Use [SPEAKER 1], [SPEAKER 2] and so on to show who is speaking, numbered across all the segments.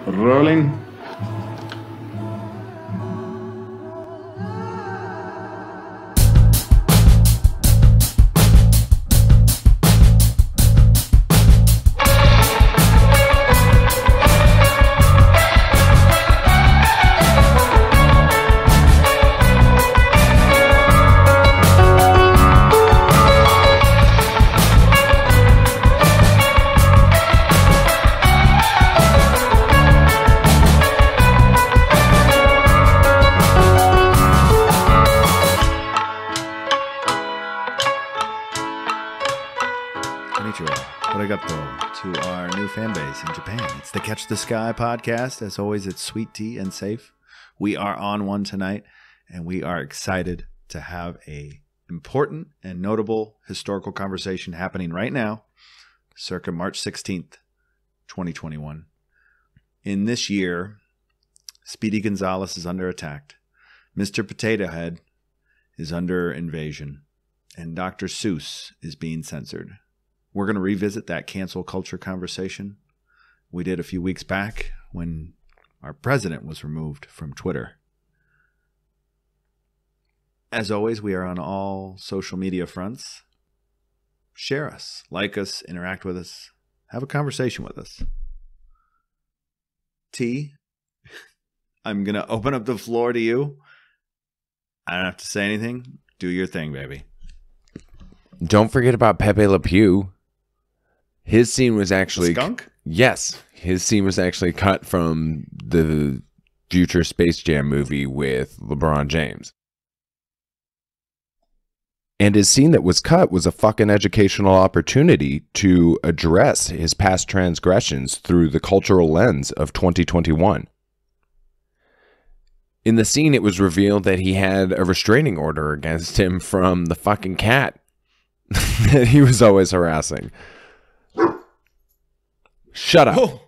[SPEAKER 1] Rolling.
[SPEAKER 2] To our new fan base in Japan. It's the Catch the Sky podcast. As always, it's Sweet Tea and Saif. We are on one tonight, and we are excited to have a important and notable historical conversation happening right now, circa March 16th, 2021. In this year, Speedy Gonzales is under attack. Mr. Potato Head is under invasion, and Dr. Seuss is being censored. We're going to revisit that cancel culture conversation we did a few weeks back when our president was removed from Twitter. As always, we are on all social media fronts. Share us, like us, interact with us, have a conversation with us. T, I'm going to open up the floor to you. I don't have to say anything. Do your thing, baby.
[SPEAKER 3] Don't forget about Pepe Le Pew. His scene was actually...
[SPEAKER 2] Skunk?
[SPEAKER 3] Yes. His scene was actually cut from the future Space Jam movie with LeBron James. And his scene that was cut was a fucking educational opportunity to address his past transgressions through the cultural lens of 2021. In the scene, it was revealed that he had a restraining order against him from the fucking cat that he was always harassing. Shut up. Oh.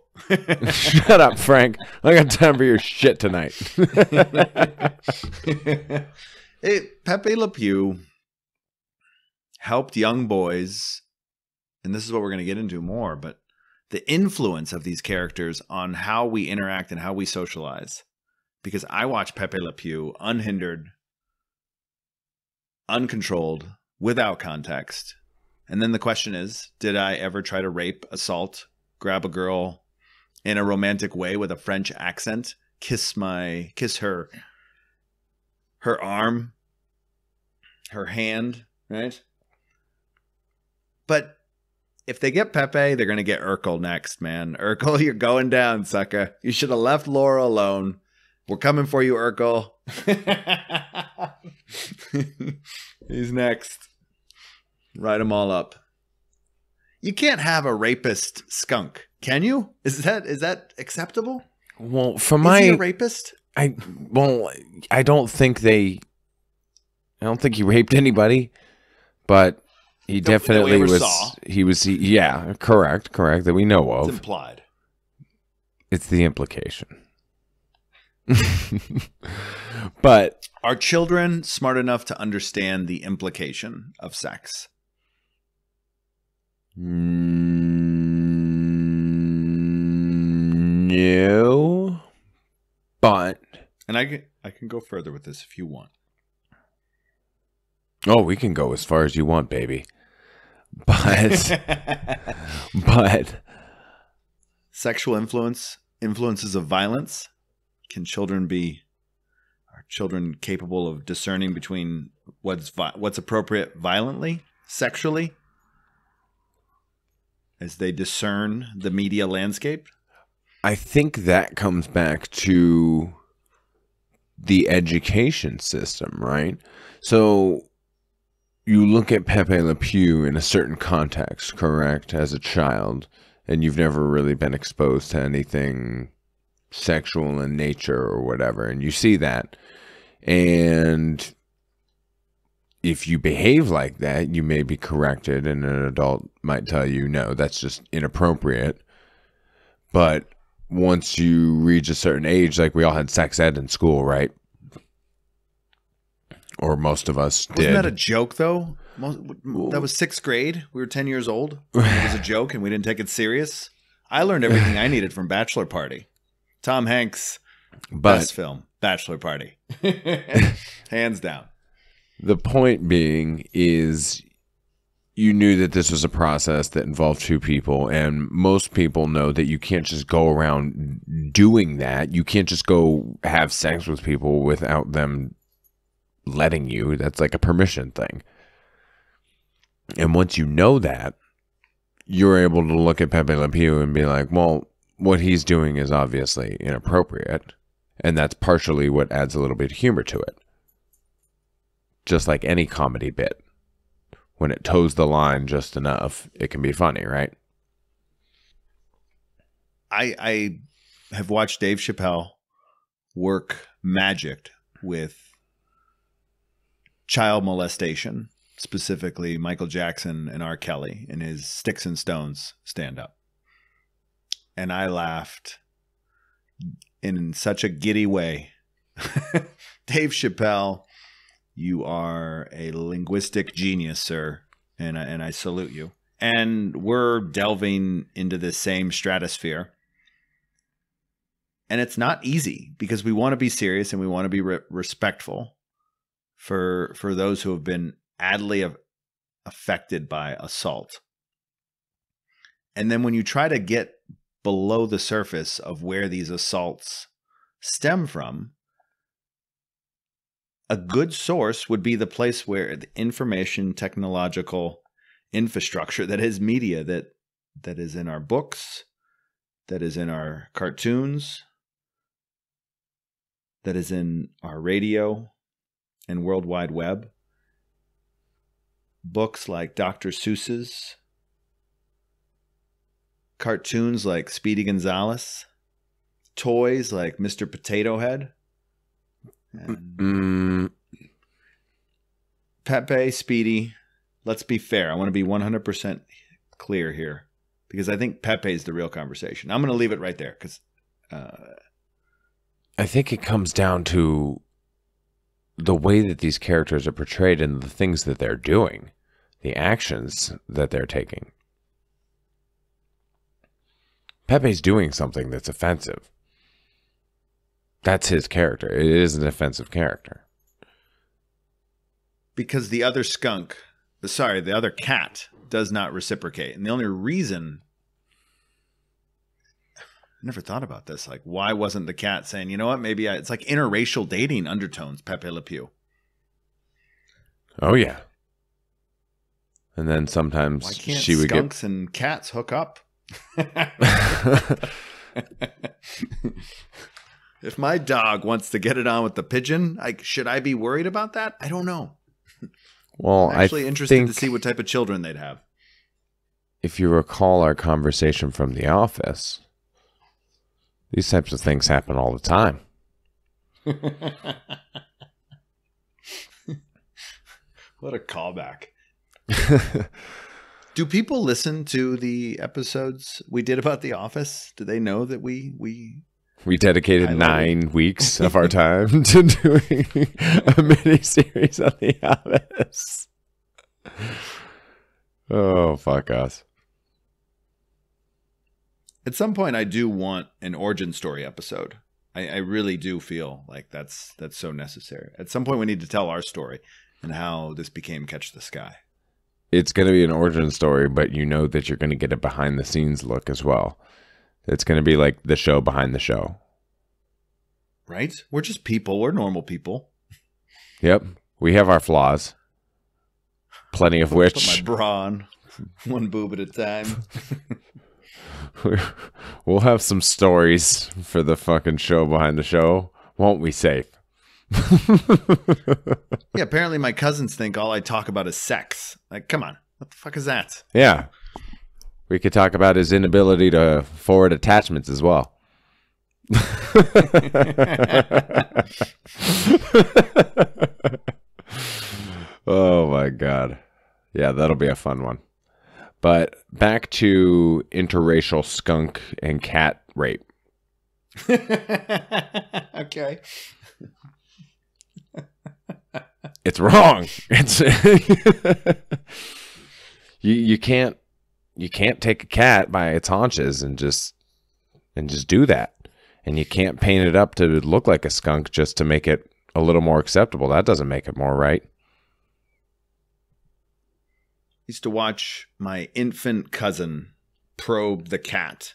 [SPEAKER 3] Shut up, Frank. I got time for your shit tonight.
[SPEAKER 2] Hey, Pepe Le Pew helped young boys, and this is what we're going to get into more, but the influence of these characters on how we interact and how we socialize. Because I watch Pepe Le Pew unhindered, uncontrolled, without context. And then the question is, did I ever try to rape, assault, grab a girl in a romantic way with a French accent, kiss her arm, her hand, right? But if they get Pepe, they're going to get Urkel next, man. Urkel, you're going down, sucker. You should have left Laura alone. We're coming for you, Urkel. He's next. Write them all up. You can't have a rapist skunk, can you? Is that acceptable?
[SPEAKER 3] Well,
[SPEAKER 2] is he a rapist?
[SPEAKER 3] I don't think he raped anybody, but he definitely was. Saw. Yeah, correct, that we know of.
[SPEAKER 2] It's implied.
[SPEAKER 3] It's the implication. But
[SPEAKER 2] are children smart enough to understand the implication of sex?
[SPEAKER 3] No, but
[SPEAKER 2] and I can go further with this if you want.
[SPEAKER 3] Oh, we can go as far as you want, baby. But
[SPEAKER 2] sexual influences of violence. Are children capable of discerning between what's appropriate violently, sexually? As they discern the media landscape?
[SPEAKER 3] I think that comes back to the education system, right? So you look at Pepe Le Pew in a certain context, correct, as a child, and you've never really been exposed to anything sexual in nature or whatever, and you see that. And if you behave like that, you may be corrected, and an adult might tell you, no, that's just inappropriate. But once you reach a certain age, like we all had sex ed in school, right? Or most of us did.
[SPEAKER 2] Wasn't that a joke, though? That was 6th grade. We were 10 years old. It was a joke, and we didn't take it serious. I learned everything I needed from Bachelor Party. Tom Hanks,
[SPEAKER 3] But
[SPEAKER 2] best film, Bachelor Party. Hands down.
[SPEAKER 3] the point being is you knew that this was a process that involved two people, and most people know that you can't just go around doing that. You can't just go have sex with people without them letting you. That's like a permission thing. And once you know that, you're able to look at Pepe Le Pew and be like, well, what he's doing is obviously inappropriate, and that's partially what adds a little bit of humor to it. Just like any comedy bit. When it toes the line just enough, it can be funny, right?
[SPEAKER 2] I have watched Dave Chappelle work magic with child molestation, specifically Michael Jackson and R. Kelly in his Sticks and Stones stand-up. And I laughed in such a giddy way. Dave Chappelle, you are a linguistic genius, sir, and I salute you. And we're delving into the same stratosphere. And it's not easy because we want to be serious and we want to be respectful for those who have been adly affected by assault. And then when you try to get below the surface of where these assaults stem from, a good source would be the place where the information technological infrastructure that is media, that is in our books, that is in our cartoons, that is in our radio and World Wide Web. Books like Dr. Seuss's, cartoons like Speedy Gonzales, toys like Mr. Potato Head. Pepe, Speedy, let's be fair. I want to be 100% clear here because I think Pepe is the real conversation. I'm going to leave it right there because
[SPEAKER 3] I think it comes down to the way that these characters are portrayed and the things that they're doing, the actions that they're taking. Pepe's doing something that's offensive. That's his character. It is an offensive character.
[SPEAKER 2] Because the other the other cat does not reciprocate. And the only reason, I never thought about this. Like, why wasn't the cat saying, you know what, maybe it's like interracial dating undertones, Pepe Le Pew.
[SPEAKER 3] Oh, yeah. And then sometimes
[SPEAKER 2] why can't
[SPEAKER 3] she would
[SPEAKER 2] skunks and cats hook up? If my dog wants to get it on with the pigeon, should I be worried about that? I don't know.
[SPEAKER 3] Well,
[SPEAKER 2] I'm actually interested to see what type of children they'd have.
[SPEAKER 3] If you recall our conversation from The Office, these types of things happen all the time.
[SPEAKER 2] What a callback. Do people listen to the episodes we did about The Office? Do they know that we
[SPEAKER 3] dedicated 9 weeks of our time to doing a mini-series on The Office. Oh, fuck us.
[SPEAKER 2] At some point, I do want an origin story episode. I really do feel like that's so necessary. At some point, we need to tell our story and how this became Catch the Sky.
[SPEAKER 3] It's going to be an origin story, but you know that you're going to get a behind-the-scenes look as well. It's going to be like the show behind the show.
[SPEAKER 2] Right? We're just people. We're normal people.
[SPEAKER 3] Yep. We have our flaws. Plenty of which.
[SPEAKER 2] Put my bra on. One boob at a time.
[SPEAKER 3] We'll have some stories for the fucking show behind the show. Won't we, Saif?
[SPEAKER 2] Yeah, apparently my cousins think all I talk about is sex. Like, come on. What the fuck is that?
[SPEAKER 3] Yeah. We could talk about his inability to forward attachments as well. Oh my God. Yeah, that'll be a fun one. But back to interracial skunk and cat rape.
[SPEAKER 2] Okay.
[SPEAKER 3] It's wrong. It's you can't take a cat by its haunches and just do that. And you can't paint it up to look like a skunk just to make it a little more acceptable. That doesn't make it more right.
[SPEAKER 2] Used to watch my infant cousin probe the cat.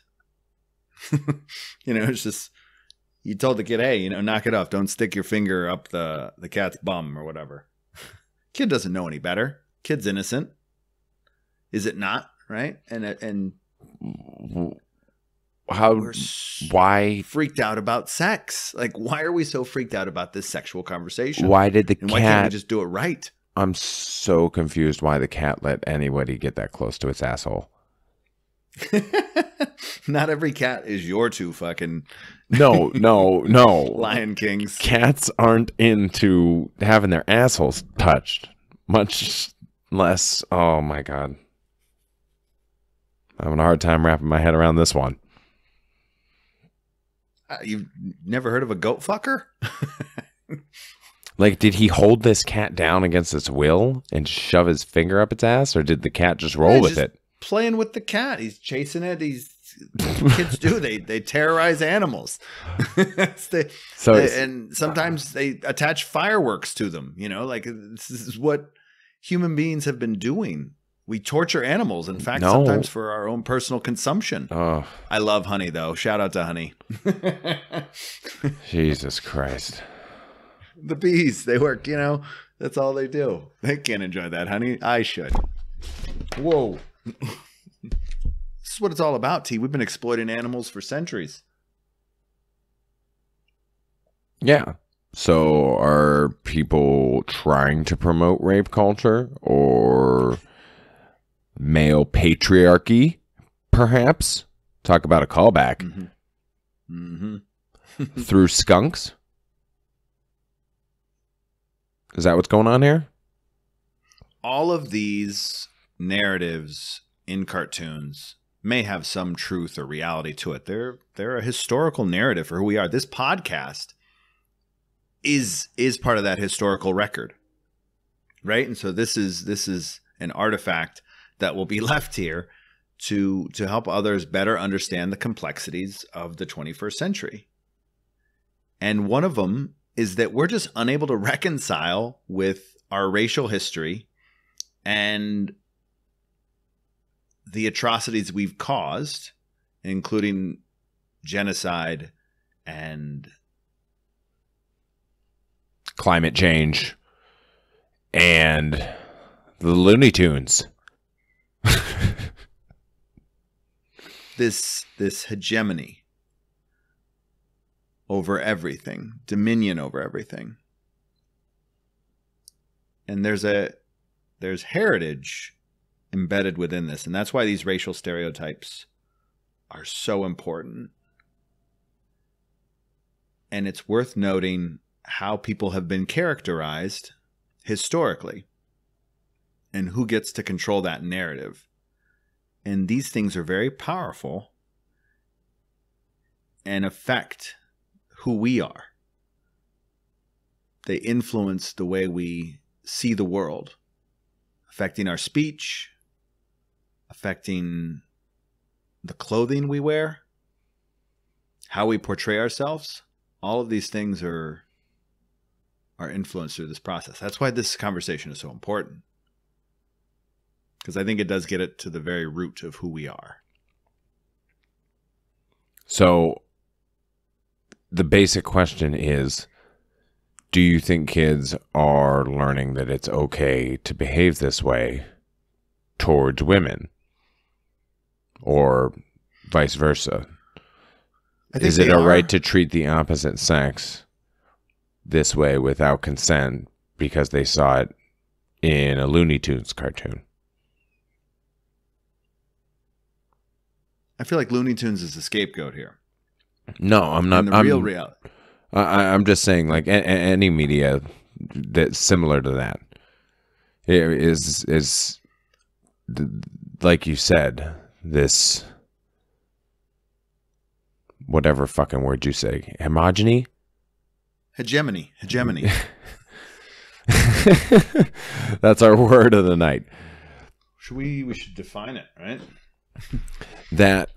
[SPEAKER 2] It's just, you told the kid, hey, knock it off. Don't stick your finger up the cat's bum or whatever. Kid doesn't know any better. Kid's innocent. Is it not? Right? And
[SPEAKER 3] why
[SPEAKER 2] freaked out about sex? Like, why are we so freaked out about this sexual conversation?
[SPEAKER 3] Why did the cat?
[SPEAKER 2] Why can't we just do it right?
[SPEAKER 3] I'm so confused why the cat let anybody get that close to its asshole.
[SPEAKER 2] Not every cat is your two fucking
[SPEAKER 3] no
[SPEAKER 2] Lion Kings.
[SPEAKER 3] Cats aren't into having their assholes touched, much less. Oh my god, I'm having a hard time wrapping my head around this one.
[SPEAKER 2] You've never heard of a goat fucker?
[SPEAKER 3] Like, did he hold this cat down against its will and shove his finger up its ass, or did the cat just roll with it?
[SPEAKER 2] Playing with the cat. He's chasing it. Kids do. They terrorize animals. And sometimes they attach fireworks to them. Like, this is what human beings have been doing. We torture animals. In fact, sometimes for our own personal consumption.
[SPEAKER 3] Oh.
[SPEAKER 2] I love honey, though. Shout out to honey.
[SPEAKER 3] Jesus Christ.
[SPEAKER 2] The bees, they work, that's all they do. They can't enjoy that honey. I should. Whoa. This is what it's all about, T. We've been exploiting animals for centuries.
[SPEAKER 3] Yeah. So are people trying to promote rape culture or male patriarchy, perhaps? Talk about a callback. Through skunks? Is that what's going on here?
[SPEAKER 2] All of these narratives in cartoons may have some truth or reality to it. They're a historical narrative for who we are. This podcast is part of that historical record, right? And so this is an artifact that will be left here to help others better understand the complexities of the 21st century. And one of them is that we're just unable to reconcile with our racial history and the atrocities we've caused, including genocide and
[SPEAKER 3] climate change and the Looney Tunes.
[SPEAKER 2] This hegemony over everything, dominion over everything. And there's heritage embedded within this, and that's why these racial stereotypes are so important. And it's worth noting how people have been characterized historically and who gets to control that narrative. And these things are very powerful and affect who we are. They influence the way we see the world, affecting our speech, affecting the clothing we wear, how we portray ourselves. All of these things are influenced through this process. That's why this conversation is so important, because I think it does get it to the very root of who we are.
[SPEAKER 3] So the basic question is, do you think kids are learning that it's okay to behave this way towards women, or vice versa? Is it a right to treat the opposite sex this way without consent because they saw it in a Looney Tunes cartoon?
[SPEAKER 2] I feel like Looney Tunes is the scapegoat here.
[SPEAKER 3] No, I'm not.
[SPEAKER 2] And the real reality.
[SPEAKER 3] I'm just saying, like, any media that's similar to that is like you said, this whatever fucking word you say, hegemony. That's our word of the night.
[SPEAKER 2] We should define it, right?
[SPEAKER 3] That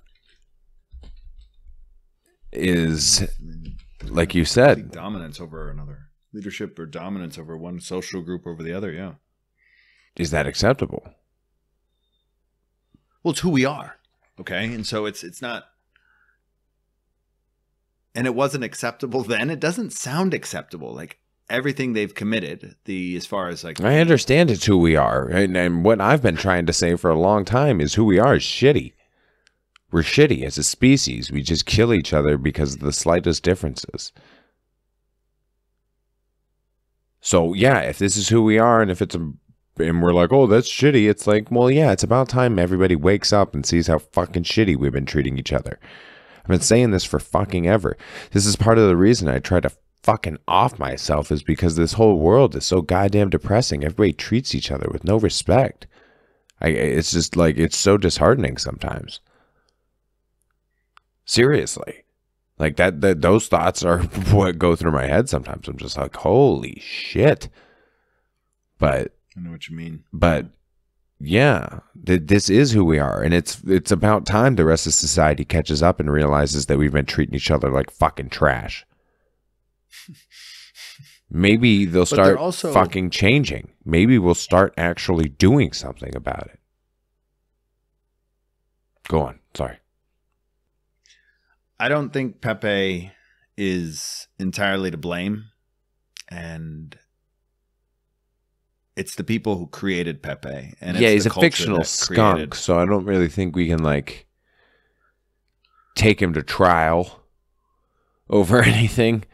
[SPEAKER 3] is, like you said,
[SPEAKER 2] dominance over another. Leadership or dominance over one social group over the other, yeah.
[SPEAKER 3] Is that acceptable?
[SPEAKER 2] Well, it's who we are, okay? And so it's not... And it wasn't acceptable then. It doesn't sound acceptable. Like, everything they've committed, as far as like...
[SPEAKER 3] I understand it's who we are. And what I've been trying to say for a long time is who we are is shitty. We're shitty as a species. We just kill each other because of the slightest differences. So, yeah, if this is who we are, and if it's and we're like, oh, that's shitty, it's like, well, yeah, it's about time everybody wakes up and sees how fucking shitty we've been treating each other. I've been saying this for fucking ever. This is part of the reason I try to fucking off myself, is because this whole world is so goddamn depressing. Everybody treats each other with no respect. It's just like, it's so disheartening sometimes. Seriously. Like those thoughts are what go through my head sometimes. I'm just like, holy shit. But
[SPEAKER 2] I know what you mean.
[SPEAKER 3] But yeah, this is who we are, and it's about time the rest of society catches up and realizes that we've been treating each other like fucking trash. Maybe they'll start fucking changing. Maybe we'll start actually doing something about it. Go on. Sorry.
[SPEAKER 2] I don't think Pepe is entirely to blame, and it's the people who created Pepe. And
[SPEAKER 3] yeah, he's a fictional skunk, so I don't really think we can like take him to trial over anything.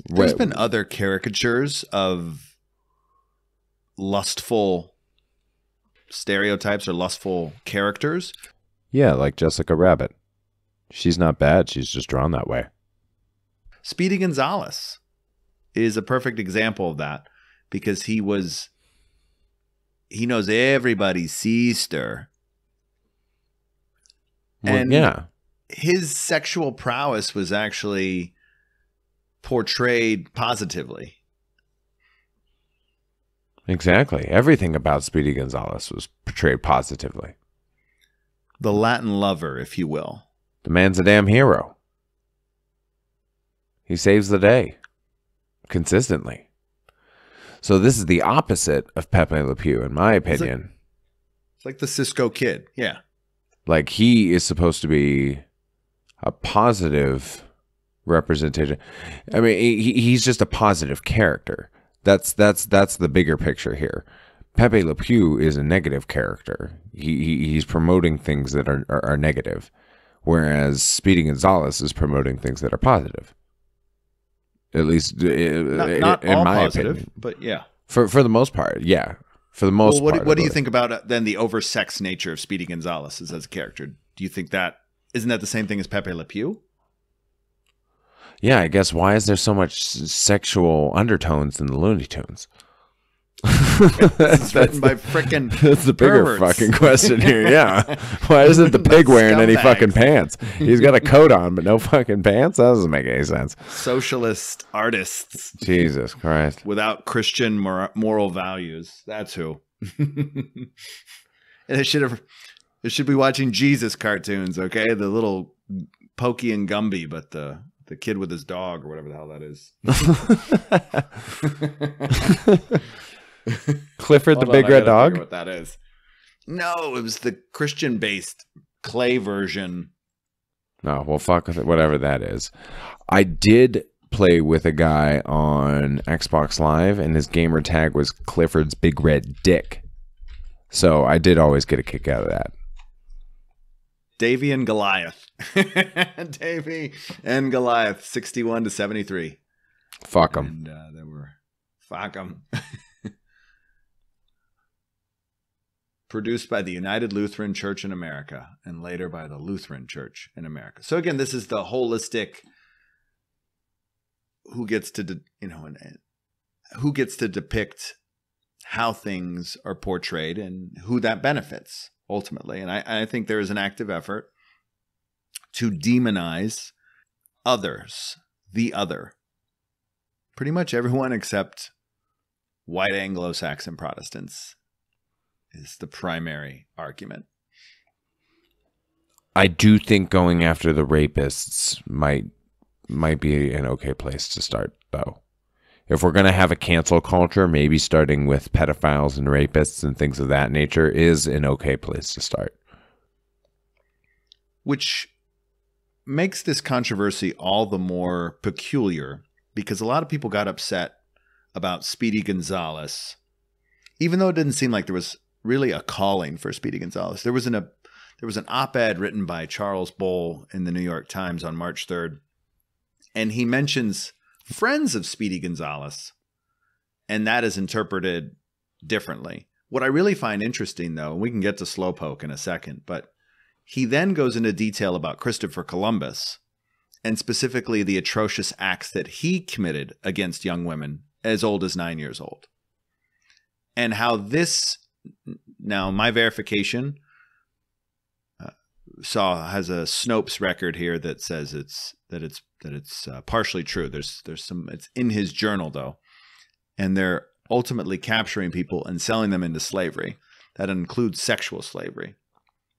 [SPEAKER 2] There's been other caricatures of lustful stereotypes or lustful characters.
[SPEAKER 3] Yeah, like Jessica Rabbit. She's not bad. She's just drawn that way.
[SPEAKER 2] Speedy Gonzales is a perfect example of that, because he knows everybody's sister.
[SPEAKER 3] Well,
[SPEAKER 2] and
[SPEAKER 3] yeah,
[SPEAKER 2] his sexual prowess was actually portrayed positively.
[SPEAKER 3] Exactly. Everything about Speedy Gonzales was portrayed positively.
[SPEAKER 2] The Latin lover, if you will.
[SPEAKER 3] The man's a damn hero. He saves the day. Consistently. So this is the opposite of Pepe Le Pew, in my opinion.
[SPEAKER 2] It's like the Cisco Kid. Yeah.
[SPEAKER 3] Like, he is supposed to be a positive representation. I mean, he's just a positive character. That's the bigger picture here. Pepe Le Pew is a negative character. He's promoting things that are negative, whereas Speedy Gonzales is promoting things that are positive. At least
[SPEAKER 2] not
[SPEAKER 3] in
[SPEAKER 2] all
[SPEAKER 3] my
[SPEAKER 2] positive,
[SPEAKER 3] opinion.
[SPEAKER 2] but yeah.
[SPEAKER 3] For the most part, yeah. For the most part.
[SPEAKER 2] What do you think about then the oversexed nature of Speedy Gonzales as a character? Do you think isn't that the same thing as Pepe Le Pew?
[SPEAKER 3] Yeah, I guess. Why is there so much sexual undertones in the Looney Tunes?
[SPEAKER 2] It's written by frickin'
[SPEAKER 3] That's the bigger
[SPEAKER 2] perverts.
[SPEAKER 3] fucking question here. Yeah. Why isn't the pig wearing any fucking pants? He's got a coat on, but no fucking pants? That doesn't make any sense.
[SPEAKER 2] Socialist artists.
[SPEAKER 3] Jesus Christ.
[SPEAKER 2] Without Christian moral values. That's who. And it should be watching Jesus cartoons, okay? The little Pokey and Gumby, but the kid with his dog or whatever the hell that is.
[SPEAKER 3] Clifford the big red dog?
[SPEAKER 2] What that is. No, it was the Christian-based clay version.
[SPEAKER 3] No, well, fuck with it, whatever that is. I did play with a guy on Xbox Live, and his gamer tag was Clifford's Big Red Dick. So I did always get a kick out of that.
[SPEAKER 2] Davy and Goliath. Davy and Goliath, 61 to 73.
[SPEAKER 3] Fuck them.
[SPEAKER 2] And they were fuck them. Produced by the United Lutheran Church in America, and later by the Lutheran Church in America. So again, this is the holistic. Who gets to depict how things are portrayed and who that benefits ultimately. And I think there is an active effort to demonize others, the other. Pretty much everyone except white Anglo-Saxon Protestants is the primary argument.
[SPEAKER 3] I do think going after the rapists might be an okay place to start, though. If we're going to have a cancel culture, maybe starting with pedophiles and rapists and things of that nature is an okay place to start.
[SPEAKER 2] Which makes this controversy all the more peculiar because a lot of people got upset about Speedy Gonzales, even though it didn't seem like there was really a calling for Speedy Gonzales. There was an op-ed written by Charles Bull in the New York Times on March 3rd, and he mentions friends of Speedy Gonzales, and that is interpreted differently. What I really find interesting, though, and we can get to Slowpoke in a second, but he then goes into detail about Christopher Columbus, and specifically the atrocious acts that he committed against young women as old as 9 years old. And how this, now my verification has a Snopes record here that says it's partially true. There's some, it's in his journal though, and they're ultimately capturing people and selling them into slavery. That includes sexual slavery.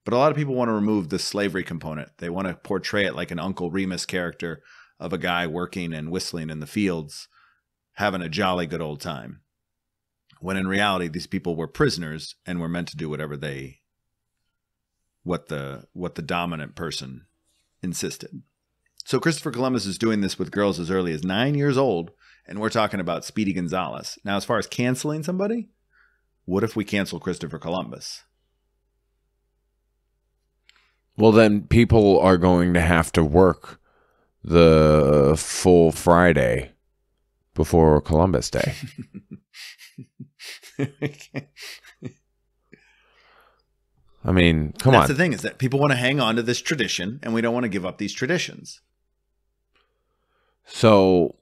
[SPEAKER 2] But a lot of people want to remove the slavery component. They want to portray it like an Uncle Remus character of a guy working and whistling in the fields, having a jolly good old time. When in reality, these people were prisoners and were meant to do whatever what the dominant person insisted. So Christopher Columbus is doing this with girls as early as 9 years old, and we're talking about Speedy Gonzales. Now, as far as canceling somebody, what if we cancel Christopher Columbus?
[SPEAKER 3] Well, then people are going to have to work the full Friday before Columbus Day. I mean, come on.
[SPEAKER 2] That's the thing, is that people want to hang on to this tradition, and we don't want to give up these traditions.
[SPEAKER 3] So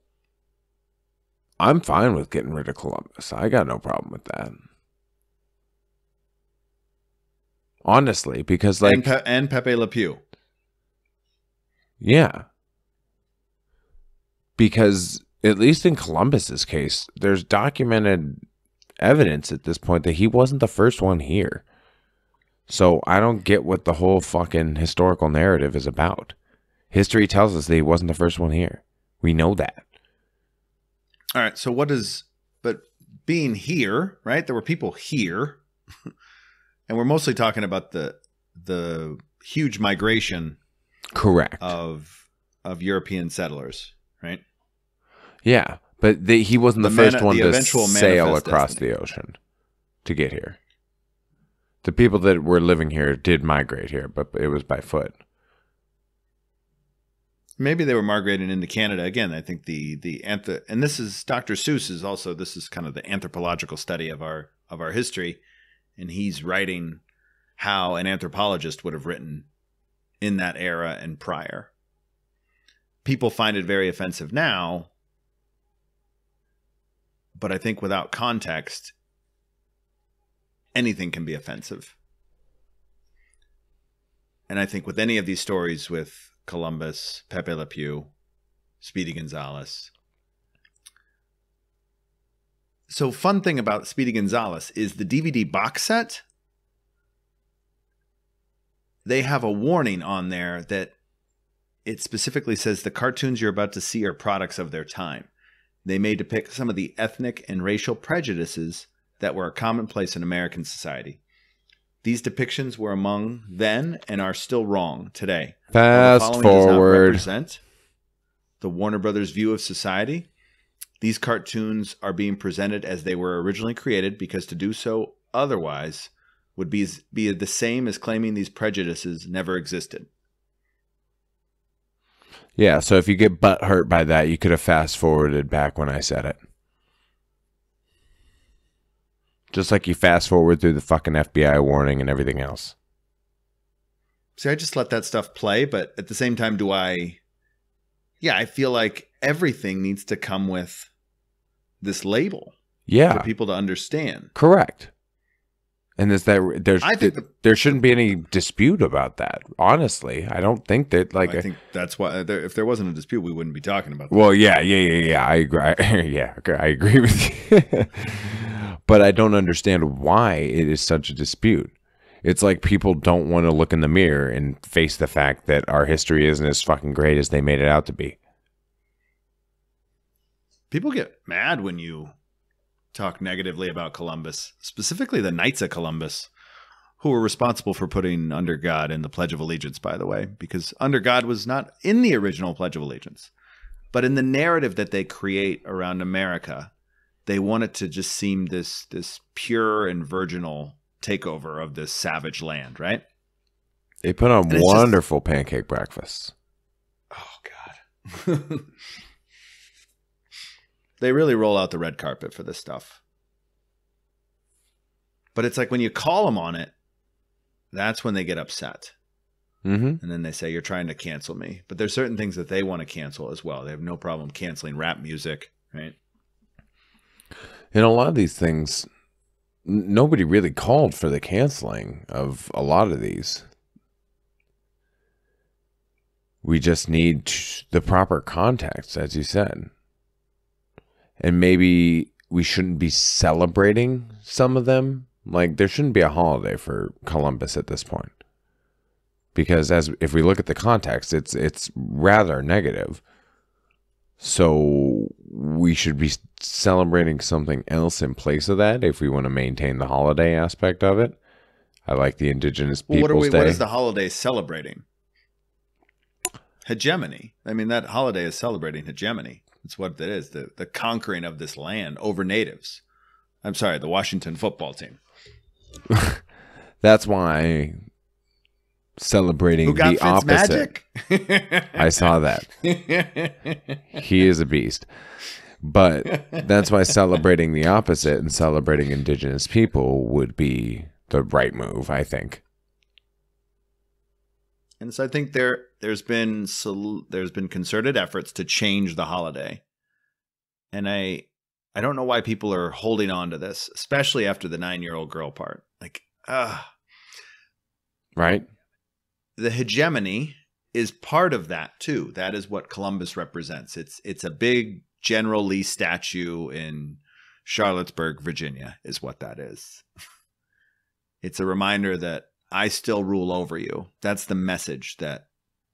[SPEAKER 3] I'm fine with getting rid of Columbus. I got no problem with that. Honestly, because like...
[SPEAKER 2] And Pepe Le Pew.
[SPEAKER 3] Yeah. Because at least in Columbus's case, there's documented evidence at this point that he wasn't the first one here. So I don't get what the whole fucking historical narrative is about. History tells us that he wasn't the first one here. We know that.
[SPEAKER 2] All right. So what is, but being here, right? There were people here, and we're mostly talking about the huge migration,
[SPEAKER 3] correct,
[SPEAKER 2] of European settlers, right?
[SPEAKER 3] Yeah, but he wasn't the first one to sail across the ocean to get here. The people that were living here did migrate here, but it was by foot.
[SPEAKER 2] Maybe they were migrating into Canada. Again, I think and this is Dr. Seuss is also, this is kind of the anthropological study of our history. And he's writing how an anthropologist would have written in that era and prior. People find it very offensive now, but I think without context, anything can be offensive. And I think with any of these stories with Columbus, Pepe Le Pew, Speedy Gonzales. So fun thing about Speedy Gonzales is the DVD box set. They have a warning on there that it specifically says the cartoons you're about to see are products of their time. They may depict some of the ethnic and racial prejudices that were commonplace in American society. These depictions were among then and are still wrong today.
[SPEAKER 3] Fast forward. Does not
[SPEAKER 2] represent the Warner Brothers view of society. These cartoons are being presented as they were originally created, because to do so otherwise would be the same as claiming these prejudices never existed.
[SPEAKER 3] Yeah, so if you get butt hurt by that, you could have fast forwarded back when I said it. Just like you fast forward through the fucking FBI warning and everything else.
[SPEAKER 2] See, I just let that stuff play, but at the same time, I feel like everything needs to come with this label.
[SPEAKER 3] Yeah.
[SPEAKER 2] For people to understand.
[SPEAKER 3] Correct. And there shouldn't be any dispute about that. Honestly, I don't think that I
[SPEAKER 2] think that's why if there wasn't a dispute, we wouldn't be talking about that.
[SPEAKER 3] Well, yeah. I agree. I agree with you. But I don't understand why it is such a dispute. It's like people don't want to look in the mirror and face the fact that our history isn't as fucking great as they made it out to be.
[SPEAKER 2] People get mad when you talk negatively about Columbus, specifically the Knights of Columbus, who were responsible for putting under God in the Pledge of Allegiance, by the way, because under God was not in the original Pledge of Allegiance. But in the narrative that they create around America, they want it to just seem this pure and virginal takeover of this savage land, right?
[SPEAKER 3] They put on wonderful pancake breakfasts.
[SPEAKER 2] Oh, God. They really roll out the red carpet for this stuff. But it's like when you call them on it, that's when they get upset.
[SPEAKER 3] Mm-hmm.
[SPEAKER 2] And then they say, you're trying to cancel me. But there's certain things that they want to cancel as well. They have no problem canceling rap music, right?
[SPEAKER 3] And a lot of these things, nobody really called for the canceling of a lot of these. We just need the proper context, as you said. And maybe we shouldn't be celebrating some of them. Like, there shouldn't be a holiday for Columbus at this point. Because if we look at the context, it's rather negative. So we should be celebrating something else in place of that if we want to maintain the holiday aspect of it. I like the Indigenous Peoples Day.
[SPEAKER 2] What is the holiday celebrating? Hegemony. I mean, that holiday is celebrating hegemony. That's what it is, the conquering of this land over natives. I'm sorry, the Washington football team.
[SPEAKER 3] That's why celebrating the opposite. I saw that. He is a beast. But that's why celebrating the opposite and celebrating Indigenous people would be the right move, I think.
[SPEAKER 2] And so I think there's been concerted efforts to change the holiday. And I don't know why people are holding on to this, especially after the 9-year-old girl part. Like,
[SPEAKER 3] right?
[SPEAKER 2] The hegemony is part of that too. That is what Columbus represents. It's a big General Lee statue in Charlottesburg, Virginia, is what that is. It's a reminder that I still rule over you. That's the message that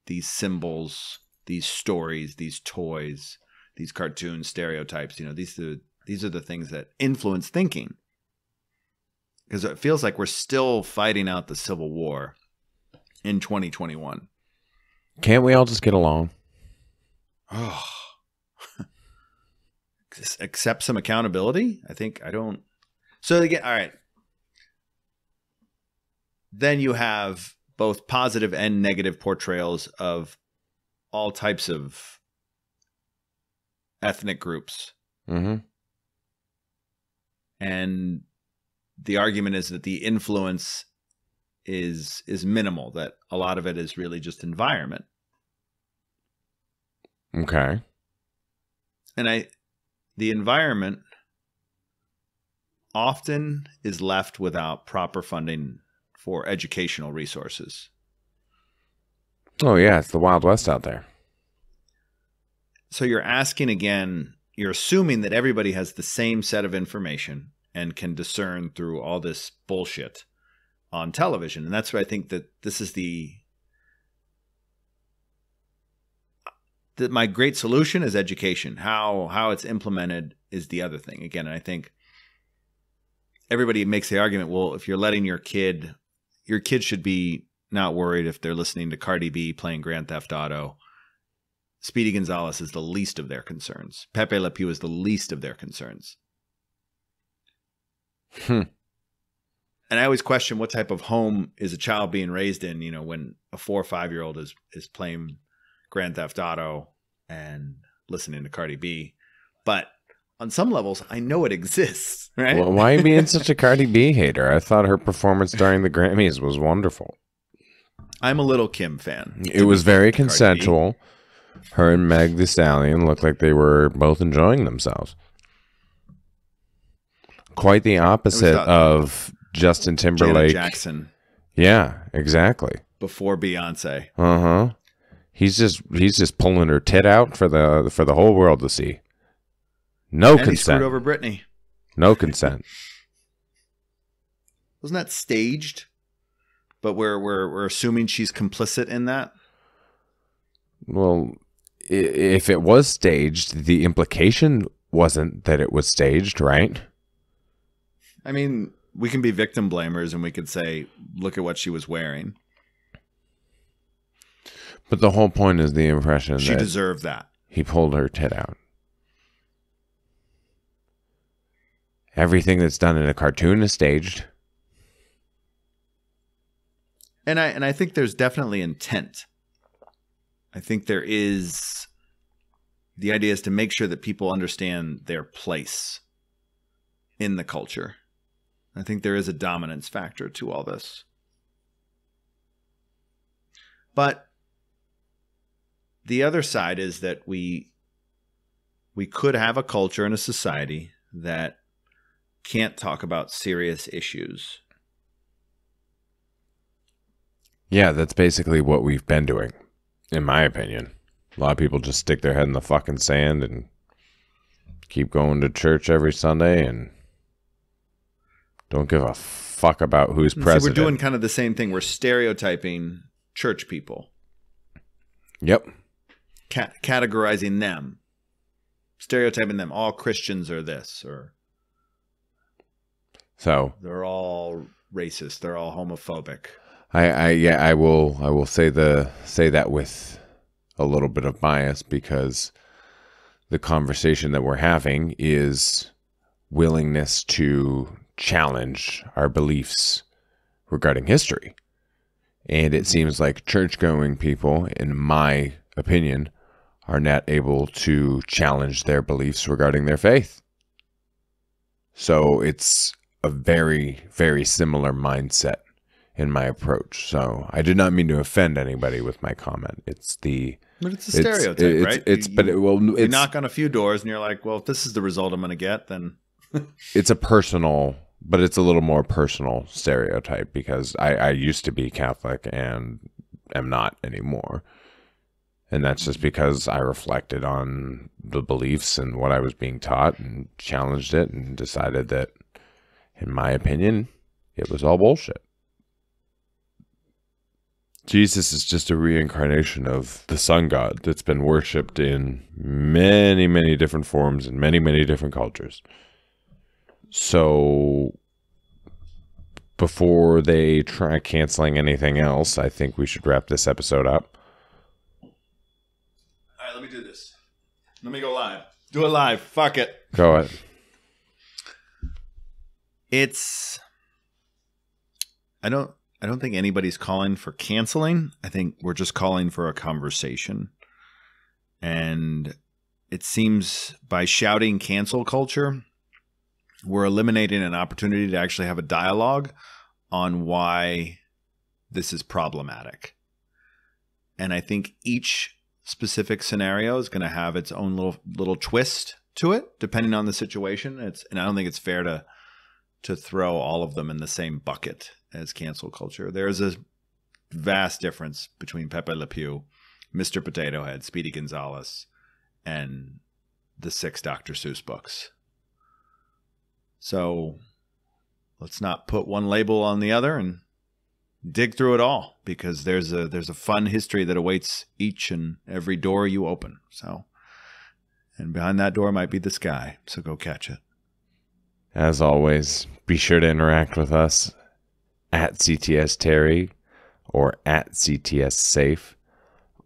[SPEAKER 2] these symbols, these stories, these toys, these cartoons, stereotypes, these are the things that influence thinking. Because it feels like we're still fighting out the Civil War in 2021.
[SPEAKER 3] Can't we all just get along?
[SPEAKER 2] Oh. Accept some accountability? I don't. So again, all right. Then you have both positive and negative portrayals of all types of ethnic groups.
[SPEAKER 3] Mm-hmm.
[SPEAKER 2] And the argument is that the influence is minimal, that a lot of it is really just environment.
[SPEAKER 3] Okay.
[SPEAKER 2] And the environment often is left without proper funding for educational resources.
[SPEAKER 3] Oh, yeah. It's the Wild West out there.
[SPEAKER 2] So you're asking again, you're assuming that everybody has the same set of information and can discern through all this bullshit on television. And that's why I think that this is my great solution is education. How it's implemented is the other thing. Again, and I think everybody makes the argument, well, if you're letting your kid should be not worried if they're listening to Cardi B playing Grand Theft Auto. Speedy Gonzales is the least of their concerns. Pepe Le Pew is the least of their concerns. And I always question what type of home is a child being raised in, when a 4 or 5-year-old is playing Grand Theft Auto and listening to Cardi B. But on some levels, I know it exists, right?
[SPEAKER 3] Well, why are you being such a Cardi B hater? I thought her performance during the Grammys was wonderful.
[SPEAKER 2] I'm a little Kim fan.
[SPEAKER 3] It was very consensual. Her and Meg Thee Stallion looked like they were both enjoying themselves. Quite the opposite of Justin Timberlake.
[SPEAKER 2] Janet Jackson.
[SPEAKER 3] Yeah, exactly.
[SPEAKER 2] Before Beyonce.
[SPEAKER 3] Uh-huh. He's just pulling her tit out for the whole world to see. No
[SPEAKER 2] and
[SPEAKER 3] consent.
[SPEAKER 2] He screwed over Britney.
[SPEAKER 3] No consent.
[SPEAKER 2] Wasn't that staged? but we're assuming she's complicit in that.
[SPEAKER 3] Well, if it was staged, the implication wasn't that it was staged, right?
[SPEAKER 2] I mean, we can be victim blamers and we could say, look at what she was wearing.
[SPEAKER 3] But the whole point is the impression
[SPEAKER 2] she
[SPEAKER 3] that
[SPEAKER 2] deserved that.
[SPEAKER 3] He pulled her tit out. Everything that's done in a cartoon is staged.
[SPEAKER 2] And I think there's definitely intent. I think there is. The idea is to make sure that people understand their place in the culture. I think there is a dominance factor to all this. But the other side is that we could have a culture and a society that can't talk about serious issues.
[SPEAKER 3] Yeah, that's basically what we've been doing, in my opinion. A lot of people just stick their head in the fucking sand and keep going to church every Sunday and don't give a fuck about who's president.
[SPEAKER 2] See, we're doing kind of the same thing. We're stereotyping church people.
[SPEAKER 3] Yep.
[SPEAKER 2] Categorizing them. Stereotyping them. All Christians are this, or
[SPEAKER 3] so
[SPEAKER 2] they're all racist. They're all homophobic.
[SPEAKER 3] I will say that with a little bit of bias, because the conversation that we're having is willingness to challenge our beliefs regarding history. And it seems like church-going people, in my opinion, are not able to challenge their beliefs regarding their faith. So it's a very, very similar mindset in my approach. So I did not mean to offend anybody with my comment.
[SPEAKER 2] But it's a stereotype, right? You knock on a few doors and you're like, well, if this is the result I'm going to get, then...
[SPEAKER 3] It's a personal, but it's a little more personal stereotype, because I used to be Catholic and am not anymore. And that's just because I reflected on the beliefs and what I was being taught and challenged it and decided that, in my opinion, it was all bullshit. Jesus is just a reincarnation of the sun god that's been worshipped in many, many different forms in many, many different cultures. So before they try canceling anything else, I think we should wrap this episode up.
[SPEAKER 2] All right, let me do this. Let me go live. Do it live. Fuck it.
[SPEAKER 3] Go ahead.
[SPEAKER 2] I don't think anybody's calling for canceling. I think we're just calling for a conversation. And it seems by shouting cancel culture, we're eliminating an opportunity to actually have a dialogue on why this is problematic. And I think each specific scenario is going to have its own little twist to it, depending on the situation. And I don't think it's fair to throw all of them in the same bucket as cancel culture. There's a vast difference between Pepe Le Pew, Mr. Potato Head, Speedy Gonzales, and the 6 Dr. Seuss books. So let's not put one label on the other and dig through it all, because there's a fun history that awaits each and every door you open. So, and behind that door might be the sky. So go catch it.
[SPEAKER 3] As always, be sure to interact with us at CTS Terry or at CTS Saif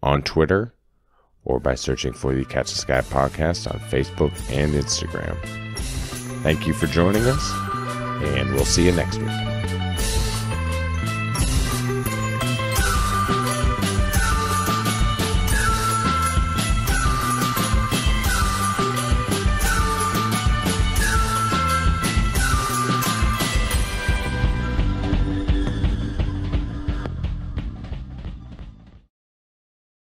[SPEAKER 3] on Twitter, or by searching for the Catch the Sky podcast on Facebook and Instagram. Thank you for joining us, and we'll see you next week.